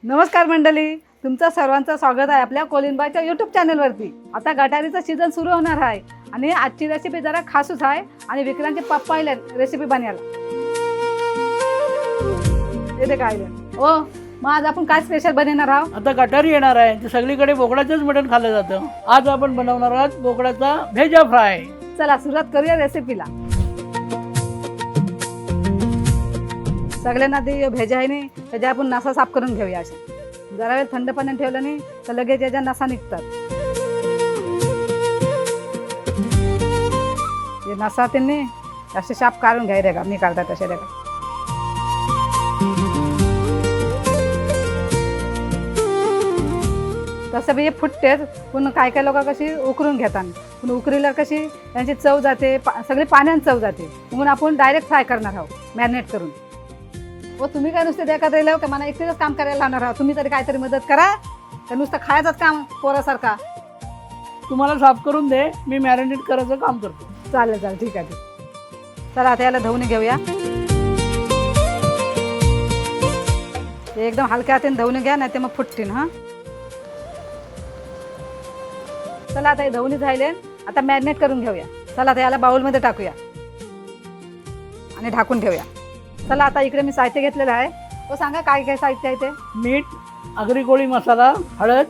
नमस्कार मंडळी, तुमचं सर्वांचं स्वागत आहे आपल्या कोलिनबाईच्या यूट्यूब चॅनलवरती। आता गटारीचा सीझन सुरू होणार आहे आणि आजची रेसिपी जरा खासच आहे आणि विक्रांतचे पप्पा आले रेसिपी बनवायला। येते काय ओ मग आज आपण काय स्पेशल बनवणार आहोत? आता गटारी येणार आहे, ते सगळीकडे बोकडाचंच मटण खाल्लं जातं। आज आपण बनवणार आहोत बोकडाचा भेजा फ्राय। चला सुरुवात करूया रेसिपीला। सगळ्यांना ते भेजा आहे नाही त्याच्या आपण नसा साफ करून घेऊया। अशा जरा वेळ थंड पाण्यात ठेवलं नाही तर लगेच याच्या नसा निघतात। हे नसा त्यांनी असे साफ काढून घ्याय रे का, मी काढतात तसे रे का। तसं बी फुटतेच, पण काय काय लोक कशी उकरून घेतात, पण उकरीला कशी त्यांची चव जाते, सगळी पाण्यात चव जाते, म्हणून आपण डायरेक्ट फ्राय करणार आहोत मॅरिनेट करून। हो तुम्ही काय नुसते देखत राहिलो का, मला एकटेच काम करायला लावणार आहोत? तुम्ही तरी काहीतरी मदत करा, तर नुसतं खायचंच काम पोरासारखा। तुम्हाला साफ करून दे, मी मॅरिनेट करायचं काम करतो। चालेल चालेल ठीक आहे। चला आता याला धुवून घेऊया। एकदम हलक्या हाताने धुवून घ्या, नाही ते मग फुटतील। हां चला आता हे धुवून झाले, आता मॅरिनेट करून घेऊया। चला आता याला बाउलमध्ये टाकूया आणि ढाकून ठेवूया। चला आता इकडे मी साहित्य घेतलेलं आहे, तो सांगा काय काय साहित्य आहे ते? मीठ, आगरी कोळी मसाला, हळद,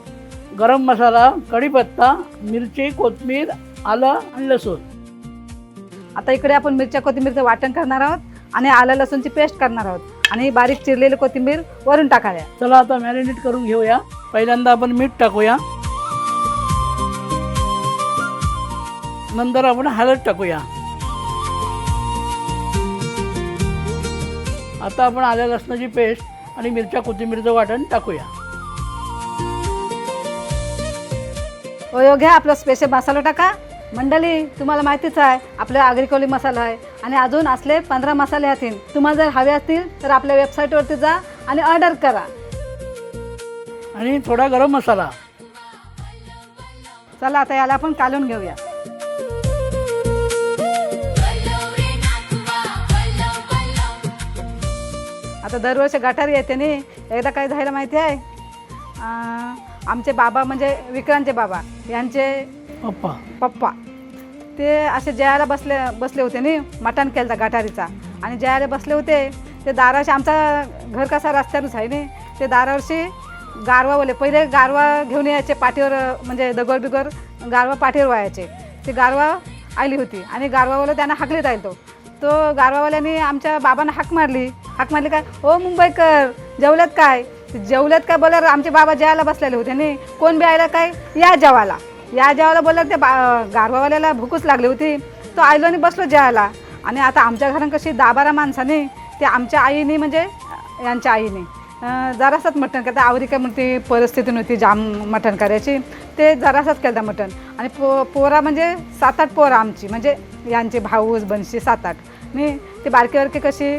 गरम मसाला, कढीपत्ता, मिरची, कोथिंबीर, आलं आणि लसूण। आता इकडे आपण मिरच्या कोथिंबीरचं वाटण करणार आहोत आणि आलं लसूणची पेस्ट करणार आहोत आणि बारीक चिरलेली कोथिंबीर वरून टाकाव्या। चला आता मॅरिनेट करून घेऊया। पहिल्यांदा आपण मीठ टाकूया, नंतर आपण हळद टाकूया। आता आपण आल्या लसणाची पेस्ट आणि मिरच्या कोथिंबीरचं वाटण टाकूया। घ्या आपला स्पेशल मसाला टाका। मंडळी तुम्हाला माहितीच आहे आपल्या आगरी कोळी मसाला आहे आणि अजून असले 15 मसाले आहेत। तुम्हाला जर हवे असतील तर आपल्या वेबसाईटवरती जा आणि ऑर्डर करा। आणि थोडा गरम मसाला। चला आता याला आपण कालून घेऊया। आता दरवर्षी गटारी येते नाही, एकदा काय झालं माहिती आहे, आमचे बाबा म्हणजे विक्रांतचे बाबा यांचे पप्पा ते असे जेवायला बसले होते नाही, मटण केलं गटारीचा आणि जेवायला बसले होते ते दाराशी, आमचा घर कसा रस्त्यावरच आहे नाही, ते दारावरशी गारवा बोले, पहिले गारवा घेऊन यायचे पाठीवर, म्हणजे दगड बिगर गारवा पाठीवर व्हायचे। ते गारवा आली होती आणि गारवावाला त्यांना हाकली जाईल, तो गारवावाल्याने आमच्या बाबांना हाक मारली काय, ओ मुंबईकर जेवल्यात काय? जेवल्यात काय बोला, आमचे बाबा जेवायला बसलेले होते नाही, कोण बी आयला काय, या जेवायला बोलला। ते गारवावाल्याला भूकच लागली होती, तो आयलो आणि बसलो जेवायला। आणि आता आमच्या घरात कशी 10-12 माणसाने, ते आमच्या आईने म्हणजे यांच्या आईने जरासंच मटण करता, आवरी काय म्हणते परिस्थिती नव्हती जाम मटण करायची, ते जरासंच केलं मटण। आणि पोरा म्हणजे 7-8 पोरा आमची, म्हणजे यांचे भाऊच बनशी 7-8 मी, ते बारकी कशी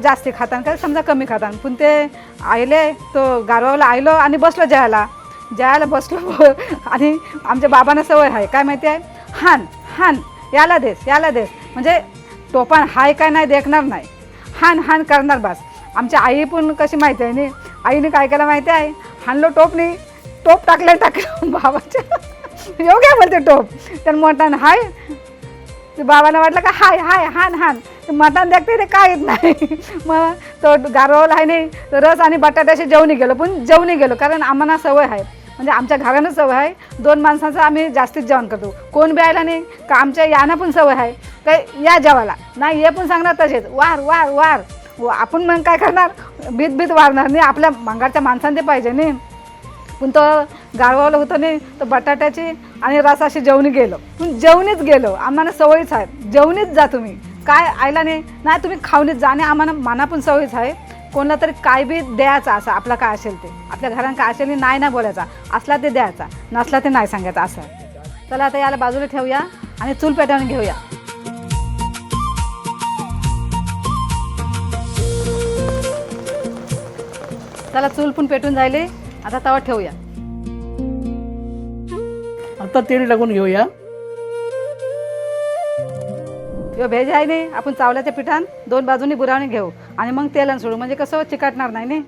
जास्ती खातान काय समजा कमी खातान, पण ते आयले तो गारवाला आयलो आणि बसलो जेवायला बसलो। आणि आमच्या बाबांना सवय आहे काय माहिती आहे, हान याला देस म्हणजे टोपान हाय काय नाही देखणार नाही, हान करणार बस। आमच्या आई पण कशी माहिती आहे नाही, आईने काय केलं माहिती आहे, हाणलो टोप टाकलं बाबाच्या, योग्य बोलते टोप, तर मटण हाय, ते बाबांना वाटलं का हाय हान ते मटण देखते ते काय येत नाही। मग तो गारवाला आहे नाही, तर रस आणि बटाट्याशी जेवणी गेलो, कारण आम्हाला सवय आहे, म्हणजे आमच्या घरानं सवय आहे 2 माणसांचं आम्ही जास्तीत जेवण करतो, कोण बी आयला नाही का आमच्या यांना पण सवय आहे काय या जेवायला नाही, हे पण सांगणार तसेच वार आपण मग काय करणार, बीत वारणार नाही, आपल्या मंगारच्या माणसांचे पाहिजे नाही। पण तो गारवाला होतं नाही, तर बटाट्याची आणि रसाशी जेवणीच गेलो, आम्हाला सवयीच आहे, जेवणीच जा तुम्ही, काय आयला नाही तुम्ही खाऊनच जा। आणि आम्हाला मना पण सवयीच आहे, कोणाला तरी काय बी द्यायचा, असं आपलं काय असेल ते, आपल्या घरात काय असेल नाही बोलायचा, असला ते द्यायचा, नसला ते नाही सांगायचं असं। चला आता याला बाजूला ठेवूया आणि चूल पेटवून घेऊया। चला चूल पण पेटून झाली, आता तवा ठेवूया। आता तेल टाकून घेऊया। भेज आहे नाही, आपण चावल्याच्या पिठान 2 बाजूनी बुरावणी घेऊ आणि मग तेल सोडू, म्हणजे कसं चिकटणार नाही।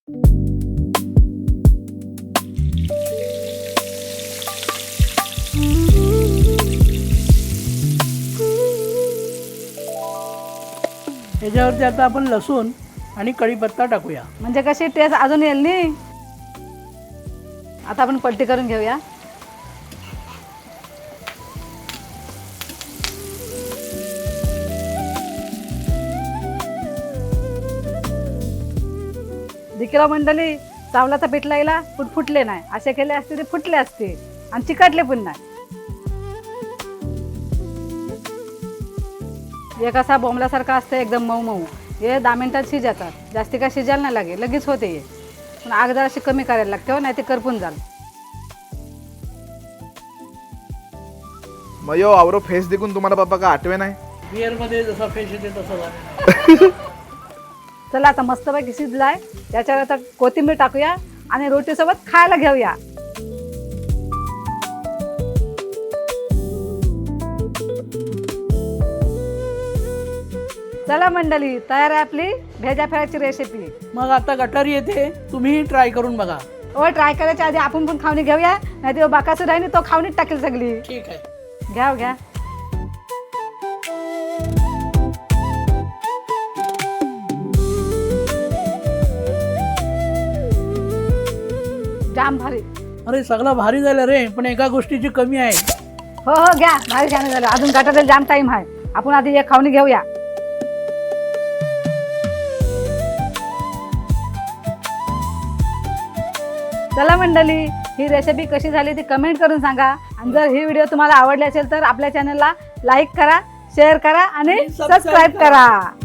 याच्यावरती आता आपण लसूण आणि कढीपत्ता टाकूया. म्हणजे कशी टेस्ट अजून येईल नी. आता आपण पलटी करून घेऊया. दिकीला मंडळी चावलाचा पीठ लागला फुटले नाही, असे केले असते ते फुटले असते आणि चिकटले पण नाही. हे कसा बोंबल्यासारखा असतं एकदम मऊ मऊ. हे 10 मिनिटात शिजातात, जास्ती काय शिजायला नाही लागे, लगेच होते हे. पण आग जराशी कमी करायला लागते हो, नाही ते करपून जाल. मग यो आवरो फेस देखून तुम्हाला पप्पा का आठवे नाही? बिअर मध्ये जसा फेस येते तसं झालं. चला आता मस्तपैकी शिजलाय, त्याच्यावर आता कोथिंबीर टाकूया आणि रोटीसोबत खायला घेऊया. चला मंडळी, तयार आहे आपली भेजा फ्रायची रेसिपी. मग आता गटारी येते, तुम्ही ट्राय करून बघा. ओ ट्राय करायच्या आधी आपण पण खावणी घेऊया, नाही ते बाकासूर आहे तो खावणीच टाकेल सगळी. ठीक आहे, घ्या. जाम भारी. अरे सगळं भारी झालं रे, पण एका गोष्टीची कमी आहे. हो घ्या, भारी छान झालं. अजून गटारीला जाम टाइम आहे, आपण आधी एक खावणी घेऊया. चला मंडळी, ही रेसिपी कशी झाली ती कमेंट करून सांगा. आणि जर ही व्हिडिओ तुम्हाला आवडली असेल तर आपल्या चॅनलला लाईक करा, शेअर करा आणि सबस्क्राईब करा.